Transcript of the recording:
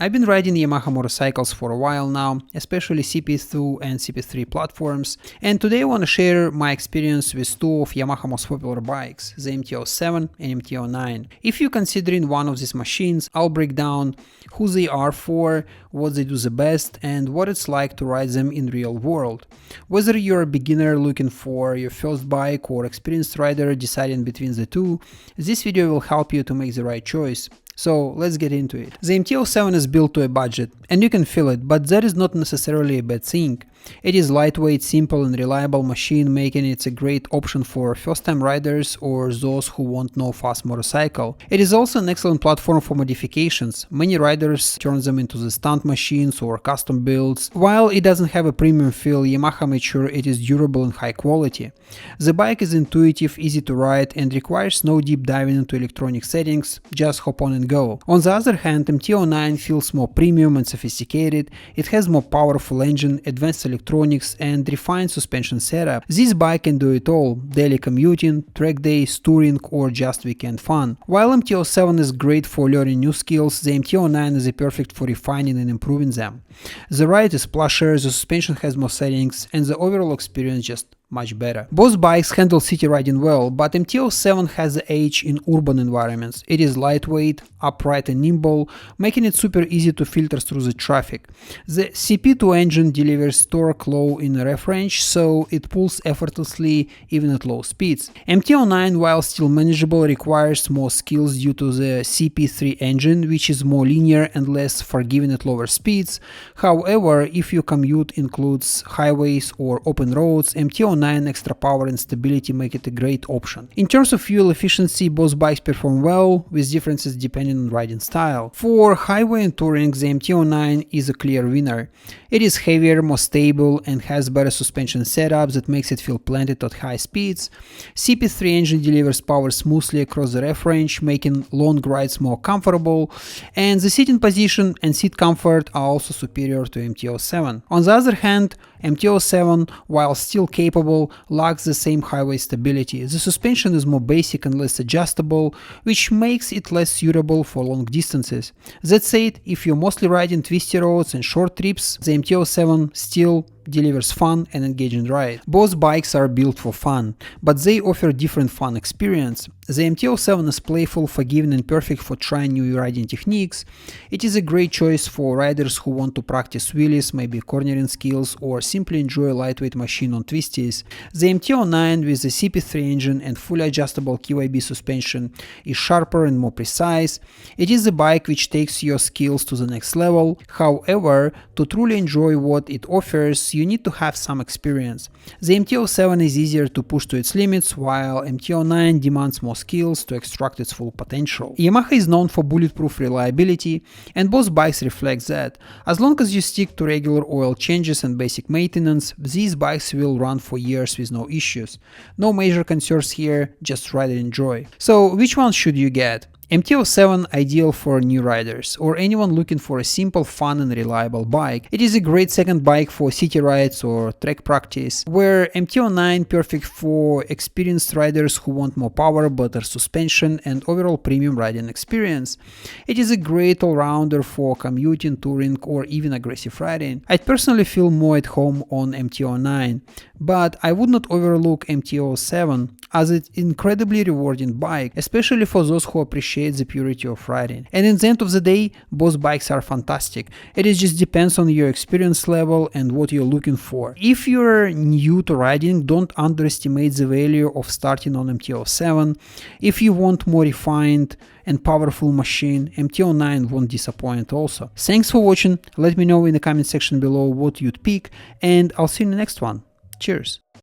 I've been riding Yamaha motorcycles for a while now, especially CP2 and CP3 platforms, and today I want to share my experience with two of Yamaha's most popular bikes, the MT-07 and MT-09. If you're considering one of these machines, I'll break down who they are for, what they do the best, and what it's like to ride them in real world. Whether you're a beginner looking for your first bike or experienced rider deciding between the two, this video will help you to make the right choice. So let's get into it. The MT-07 is built to a budget, and you can feel it, but that is not necessarily a bad thing. It is lightweight, simple and reliable machine, making it a great option for first-time riders or those who want no fast motorcycle. It is also an excellent platform for modifications. Many riders turn them into the stunt machines or custom builds. While it doesn't have a premium feel, Yamaha made sure it is durable and high quality. The bike is intuitive, easy to ride and requires no deep diving into electronic settings, just hop on and go. On the other hand, MT-09 feels more premium and sophisticated. It has more powerful engine, advanced electronics and refined suspension setup. This bike can do it all: daily commuting, track days, touring or just weekend fun. While MT-07 is great for learning new skills, the MT-09 is perfect for refining and improving them. The ride is plusher, the suspension has more settings and the overall experience just much better. Both bikes handle city riding well, but MT-07 has the edge in urban environments. It is lightweight, upright and nimble, making it super easy to filter through the traffic. The CP2 engine delivers torque low in the ref range, so it pulls effortlessly even at low speeds. MT-09, while still manageable, requires more skills due to the CP3 engine, which is more linear and less forgiving at lower speeds. However, if your commute includes highways or open roads, MT-09 extra power and stability make it a great option. In terms of fuel efficiency, both bikes perform well, with differences depending on riding style. For highway and touring, the MT-09 is a clear winner. It is heavier, more stable and has better suspension setup that makes it feel planted at high speeds. CP3 engine delivers power smoothly across the ref range, making long rides more comfortable, and the sitting position and seat comfort are also superior to MT-07. On the other hand, MT-07, while still capable, lacks the same highway stability. The suspension is more basic and less adjustable, which makes it less suitable for long distances. That said, if you're mostly riding twisty roads and short trips, the MT-07 still delivers fun and engaging ride. Both bikes are built for fun, but they offer different fun experience. The MT-07 is playful, forgiving and perfect for trying new riding techniques. It is a great choice for riders who want to practice wheelies, maybe cornering skills, or simply enjoy a lightweight machine on twisties. The MT-09 with the CP3 engine and fully adjustable KYB suspension is sharper and more precise. It is a bike which takes your skills to the next level. However, to truly enjoy what it offers, you need to have some experience. The MT-07 is easier to push to its limits, while MT-09 demands more skills to extract its full potential. Yamaha is known for bulletproof reliability, and both bikes reflect that. As long as you stick to regular oil changes and basic maintenance, these bikes will run for years with no issues. No major concerns here, just ride and enjoy. So which one should you get? MT-07 ideal for new riders or anyone looking for a simple, fun and reliable bike. It is a great second bike for city rides or track practice, where MT-09 perfect for experienced riders who want more power, better suspension and overall premium riding experience. It is a great all-rounder for commuting, touring or even aggressive riding. I personally feel more at home on MT-09, but I would not overlook MT-07 as an incredibly rewarding bike, especially for those who appreciate the purity of riding. And in the end of the day, both bikes are fantastic. It just depends on your experience level and what you're looking for. If you're new to riding, don't underestimate the value of starting on MT-07. If you want more refined and powerful machine, MT-09 won't disappoint also. Thanks for watching. Let me know in the comment section below what you'd pick, and I'll see you in the next one. Cheers!